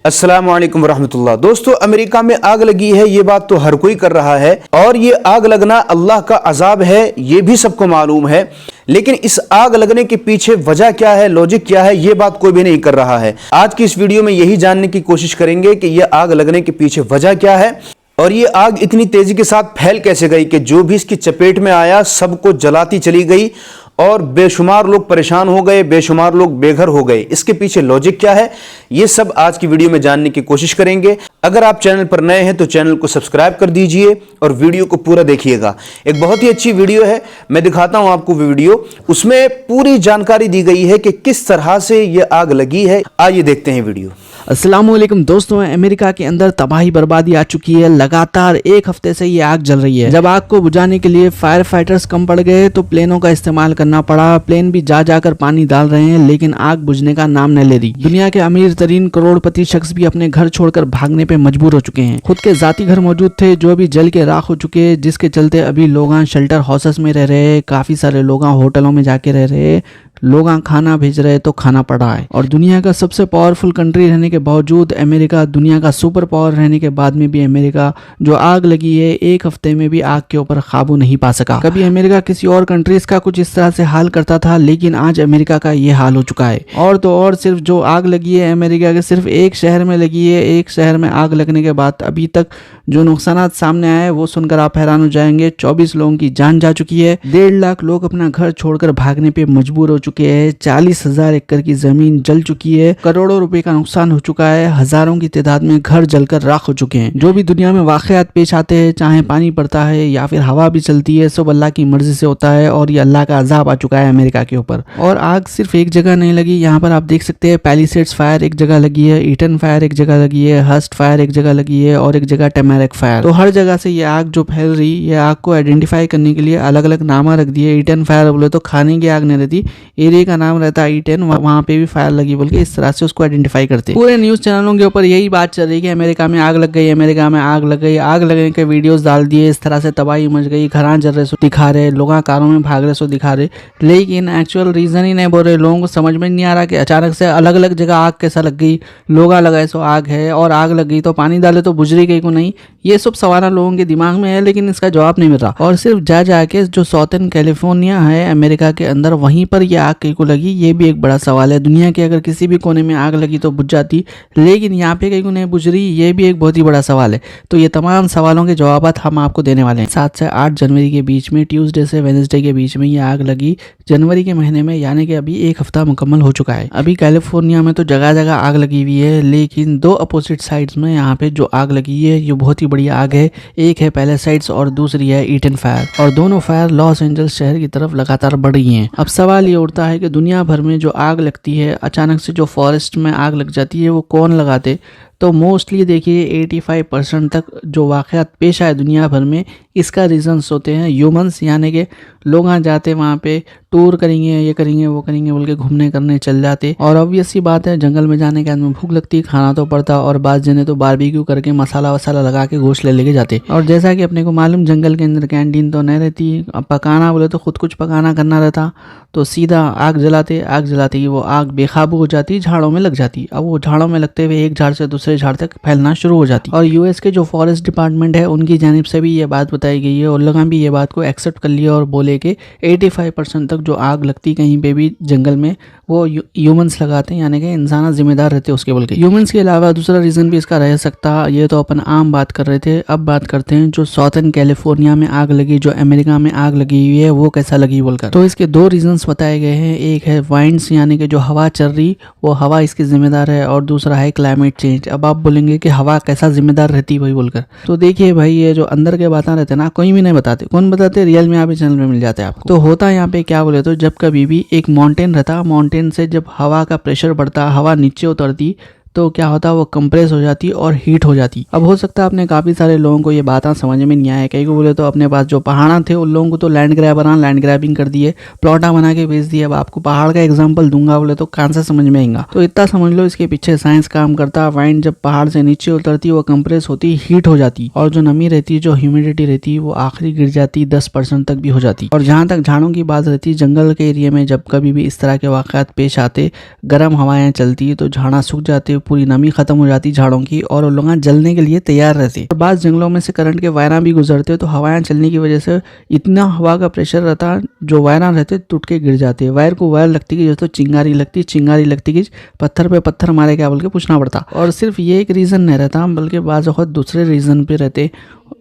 अस्सलाम वालेकुम रहमतुल्लाह। दोस्तों, अमेरिका में आग लगी है, ये बात तो हर कोई कर रहा है और ये आग लगना अल्लाह का अजाब है, ये भी सबको मालूम है। लेकिन इस आग लगने के पीछे वजह क्या है, लॉजिक क्या है, ये बात कोई भी नहीं कर रहा है। आज की इस वीडियो में यही जानने की कोशिश करेंगे कि यह आग लगने के पीछे वजह क्या है और ये आग इतनी तेजी के साथ फैल कैसे गई कि जो भी इसकी चपेट में आया सबको जलाती चली गई और बेशुमार लोग परेशान हो गए, बेशुमार लोग बेघर हो गए। इसके पीछे लॉजिक क्या है, ये सब आज की वीडियो में जानने की कोशिश करेंगे। अगर आप चैनल पर नए हैं तो चैनल को सब्सक्राइब कर दीजिए और वीडियो को पूरा देखिएगा। एक बहुत ही अच्छी वीडियो है, मैं दिखाता हूं आपको वीडियो। उसमें पूरी जानकारी दी गई है कि किस तरह से ये आग लगी है। आइए देखते हैं वीडियो। अस्सलामुअलैकुम दोस्तों, अमेरिका के अंदर तबाही बर्बादी आ चुकी है। लगातार एक हफ्ते से ये आग जल रही है। जब आग को बुझाने के लिए फायर फाइटर्स कम पड़ गए तो प्लेनों का इस्तेमाल करना पड़ा। प्लेन भी जा जाकर पानी डाल रहे हैं लेकिन आग बुझने का नाम न ले रही। दुनिया के अमीर तरीन करोड़पति शख्स भी अपने घर छोड़कर भागने पे मजबूर हो चुके हैं। खुद के जाती घर मौजूद थे जो अभी जल के राख हो चुके हैं, जिसके चलते अभी लोग शेल्टर हाउसेस में रह रहे, काफी सारे लोग होटलों में जाके रह रहे, लोग खाना भेज रहे तो खाना पड़ रहा है। और दुनिया का सबसे पावरफुल कंट्री रहने के बावजूद अमेरिका, दुनिया का सुपर पावर रहने के बाद में भी अमेरिका जो आग लगी है एक हफ्ते में भी आग के ऊपर काबू नहीं पा सका। कभी अमेरिका किसी और कंट्रीज का कुछ इस तरह से हाल करता था लेकिन आज अमेरिका का ये हाल हो चुका है। और तो और सिर्फ जो आग लगी है अमेरिका के सिर्फ एक शहर में लगी है। एक शहर में आग लगने के बाद अभी तक जो नुकसान सामने आए वो सुनकर आप हैरान हो जाएंगे। 24 लोगों की जान जा चुकी है। 1.5 लाख लोग अपना घर छोड़कर भागने पे मजबूर हो चुके हैं। 40,000 एकड़ की जमीन जल चुकी है। करोड़ों रुपए का नुकसान हो चुका है। हजारों की तादाद में घर जलकर राख हो चुके हैं। जो भी दुनिया में वाकयात पेश आते हैं, चाहे पानी पड़ता है या फिर हवा भी चलती है, सब अल्लाह की मर्जी से होता है और ये अल्लाह का अजाब आ चुका है अमेरिका के ऊपर। और आग सिर्फ एक जगह नहीं लगी। यहाँ पर आप देख सकते हैं पैलिसेड्स फायर एक जगह लगी है, ईटन फायर एक जगह लगी है, हस्ट फायर एक जगह लगी है और एक जगह टेमेरिक फायर। तो हर जगह से ये आग जो फैल रही, ये आग को आइडेंटिफाई करने के लिए अलग अलग नाम रख दिए। ईटन फायर बोले तो खाने की आग नहीं रहती, एरिया का नाम रहता है ईटन, वहां पे भी फायर लगी बोल के इस तरह से उसको आइडेंटिफाई करते हैं। पूरे न्यूज चैनलों के ऊपर यही बात चल रही है कि अमेरिका में आग लग गई, अमेरिका में आग लग गई। आग लगने के वीडियोस डाल दिए, इस तरह से तबाही मच गई, घरां जल रहे सो दिखा रहे, लोग कारों में भाग रहे सो दिखा रहे, लेकिन एक्चुअल रीजन ही नहीं बोल रहे। लोगों को समझ में नहीं आ रहा कि अचानक से अलग अलग जगह आग कैसा लग गई। लोग लगाए सो आग है और आग लग गई तो पानी डाले तो बुझ रही गई को नहीं। ये सब सवाल लोगों के दिमाग में है लेकिन इसका जवाब नहीं मिल रहा। और सिर्फ जाके जो साउथर्न कैलिफोर्निया है अमेरिका के अंदर, वहीं पर यह आग कहीं को लगी, ये भी एक बड़ा सवाल है। दुनिया के अगर किसी भी कोने में आग लगी तो बुझ जाती, लेकिन यहाँ पे कहीं को नहीं बुझ रही, ये भी एक बहुत ही बड़ा सवाल है। तो ये तमाम सवालों के जवाब हम आपको देने वाले हैं। 7 से 8 जनवरी के बीच में, ट्यूसडे से वेडनेसडे के बीच में ये आग लगी, जनवरी के महीने में, यानी कि अभी एक हफ्ता मुकम्मल हो चुका है। अभी कैलिफोर्निया में तो जगह जगह आग लगी हुई है, लेकिन दो अपोजिट साइड्स में यहाँ पे जो आग लगी है ये बहुत ही बड़ी आग है। एक है पैलेसाइड्स और दूसरी है ईटन फायर, और दोनों फायर लॉस एंजल्स शहर की तरफ लगातार बढ़ रही हैं। अब सवाल ये उठता है कि दुनिया भर में जो आग लगती है, अचानक से जो फॉरेस्ट में आग लग जाती है, वो कौन लगाते? तो मोस्टली देखिए 85% तक जो वाक़यात पेश आए दुनिया भर में, इसका रीजंस होते हैं ह्यूमंस, यानी कि लोग जाते वहाँ पे टूर करेंगे, ये करेंगे वो करेंगे बोल के घूमने करने चल जाते। और ऑब्वियस सी बात है, जंगल में जाने के बाद में भूख लगती, खाना तो पड़ता, और बाद जने तो बारबेक्यू करके मसाला वसाला लगा के गोश्त ले लेके जाते। और जैसा कि अपने को मालूम, जंगल के अंदर कैंटीन तो नहीं रहती, अब पकाना बोले तो खुद कुछ पकाना करना रहता, तो सीधा आग जलाते। आग जलाते ही वो आग बेकाबू हो जाती, झाड़ों में लग जाती। अब वो झाड़ों में लगते हुए एक झाड़ से दूसरे झाड़ तक फैलना शुरू हो जाती। और यूएस के जो फॉरेस्ट डिपार्टमेंट है उनकी जानिब से भी ये बात बताई गई है और लोगों भी ये बात को एक्सेप्ट कर लिया और बोले कि 85% तक जो आग लगती कहीं पे भी जंगल में, वो ह्यूमंस लगाते हैं, यानी कि इंसान जिम्मेदार रहते हैं उसके बोल के। ह्यूमंस के अलावा दूसरा रीजन भी इसका रह सकता, ये तो अपन आम बात कर रहे थे। अब बात करते हैं जो साउथर्न कैलिफोर्निया में आग लगी, जो अमेरिका में आग लगी हुई है, वो कैसा लगी बोलकर। तो इसके दो रीजंस बताए गए हैं। एक है वाइंड्स, यानी कि जो हवा चल रही, वो हवा इसकी जिम्मेदार है, और दूसरा है क्लाइमेट चेंज। अब आप बोलेंगे कि हवा कैसा जिम्मेदार रहती है भाई बोलकर, तो देखिए भाई, ये जो अंदर के बातें रहते ना, कोई भी नहीं बताते। कौन बताते? रियल में आप चैनल में मिल जाते हैं आपको। तो होता यहाँ पे क्या बोले तो, जब कभी भी एक माउंटेन रहता, माउंटेन से जब हवा का प्रेशर बढ़ता, हवा नीचे उतरती, तो क्या होता, वो कंप्रेस हो जाती और हीट हो जाती। अब हो सकता है आपने काफ़ी सारे लोगों को ये बातें समझ में नहीं आया। कई को बोले तो अपने पास जो पहाड़ा थे उन लोगों को तो लैंड ग्रैबिंग कर दिए, प्लॉटा बना के बेच दिए। अब आपको पहाड़ का एग्जांपल दूंगा बोले तो कहाँ से समझ में आएगा। तो इतना समझ लो, इसके पीछे साइंस काम करता। वाइंड जब पहाड़ से नीचे उतरती, वो कंप्रेस होती, हीट हो जाती, और जो नमी रहती, जो ह्यूमिडिटी रहती, वो आखिरी गिर जाती, 10% तक भी हो जाती। और जहाँ तक झाड़ों की बात रहती, जंगल के एरिया में जब कभी भी इस तरह के वाक़यात पेश आते, गर्म हवाएं चलती, तो झाड़ा सूख जाते, पूरी नमी खत्म हो जाती झाड़ों की और वो लोग जलने के लिए तैयार रहते। और बाद जंगलों में से करंट के वायरा भी गुजरते तो हवाएं चलने की वजह से इतना हवा का प्रेशर रहता, जो वायरा रहते टूट के गिर जाते। वायर को वायर लगती कि जैसे चिंगारी लगती कि पत्थर पे पत्थर मारे क्या बोल के पूछना पड़ता। और सिर्फ ये एक रीज़न नहीं रहता, बल्कि बाज़ वक़्त दूसरे रीज़न पे रहते।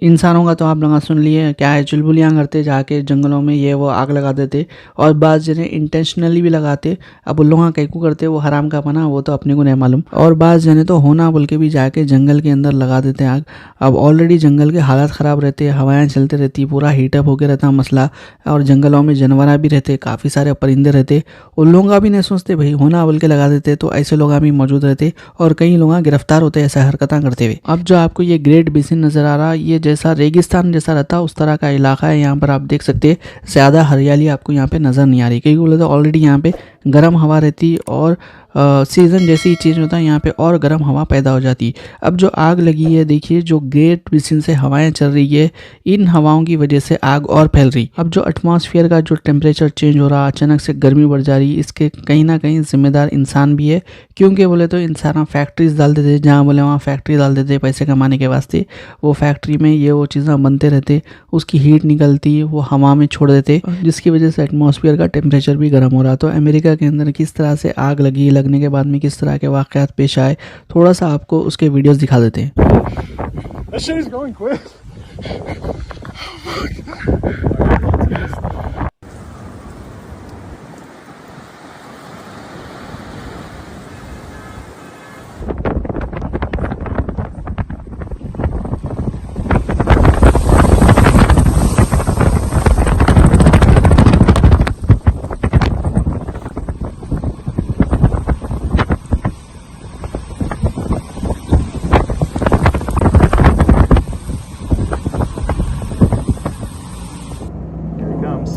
इंसानों का तो आप लोग सुन लिए क्या है, चुलबुलियाँ करते जाके जंगलों में ये वो आग लगा देते, और बाज़ जने इंटेंशनली भी लगाते। अब उन लोग कैकू करते वो हराम का पना, वो तो अपने को नहीं मालूम। और बाज़ जने तो होना बोल के भी जाके जंगल के अंदर लगा देते आग। अब ऑलरेडी जंगल के हालात ख़राब रहते, हवाएं चलते रहती, पूरा हीटअप होकर रहता मसला। और जंगलों में जानवर भी रहते, काफ़ी सारे परिंदे रहते, उन लोगों का भी नहीं सोचते भाई होना बोल के लगा देते। तो ऐसे लोग भी मौजूद रहते और कई लोग गिरफ्तार होते ऐसा हरकतें करते हुए। अब जो आपको ये ग्रेट बेसिन नज़र आ रहा, ये जैसा रेगिस्तान जैसा रहता उस तरह का इलाका है। यहाँ पर आप देख सकते हैं ज़्यादा हरियाली आपको यहाँ पे नज़र नहीं आ रही, क्योंकि बोले तो ऑलरेडी यहाँ पे गर्म हवा रहती और सीज़न जैसी चीज़ होता है यहाँ पे और गर्म हवा पैदा हो जाती। अब जो आग लगी है देखिए, जो ग्रेट बेसिन से हवाएं चल रही है, इन हवाओं की वजह से आग और फैल रही। अब जो एटमॉस्फेयर का जो टेम्परेचर चेंज हो रहा, अचानक से गर्मी बढ़ जा रही, इसके कहीं ना कहीं जिम्मेदार इंसान भी है। क्योंकि बोले तो इंसान फैक्ट्रीज डाल देते, जहाँ बोले वहाँ फैक्ट्री डाल देते पैसे कमाने के वास्ते। वो फैक्ट्री में ये वो चीज़ें बनते रहते, उसकी हीट निकलती, वो हवा में छोड़ देते, जिसकी वजह से एटमॉस्फेयर का टेम्परेचर भी गर्म हो रहा। तो अमेरिका के अंदर किस तरह से आग लगी, लगने के बाद में किस तरह के वाक़यात पेश आए, थोड़ा सा आपको उसके वीडियोस दिखा देते हैं। That shit is going quick. Here he comes.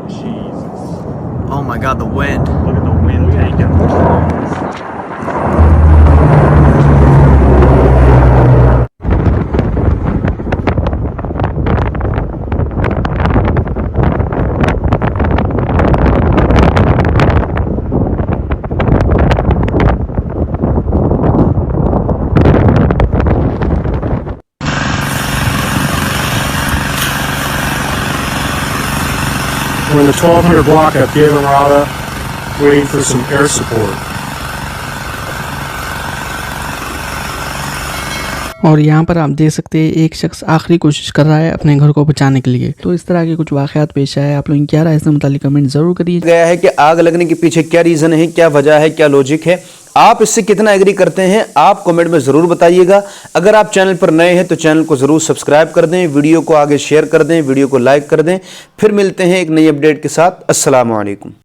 Jesus. Oh my god, the wind. Look at the wind. Look at that. We're in the 1200 block of Via Mirada, waiting for some air support. और यहाँ पर आप देख सकते हैं एक शख्स आखिरी कोशिश कर रहा है अपने घर को बचाने के लिए। तो इस तरह के कुछ वाक़यात पेश आए, आप लोग क्या राय इससे मुतालिक कमेंट जरूर करिए। गया है कि आग लगने के पीछे क्या रीजन है, क्या वजह है, क्या लॉजिक है, आप इससे कितना एग्री करते हैं, आप कमेंट में जरूर बताइएगा। अगर आप चैनल पर नए हैं तो चैनल को जरूर सब्सक्राइब कर दें, वीडियो को आगे शेयर कर दें, वीडियो को लाइक कर दें। फिर मिलते हैं एक नई अपडेट के साथ। अस्सलाम वालेकुम।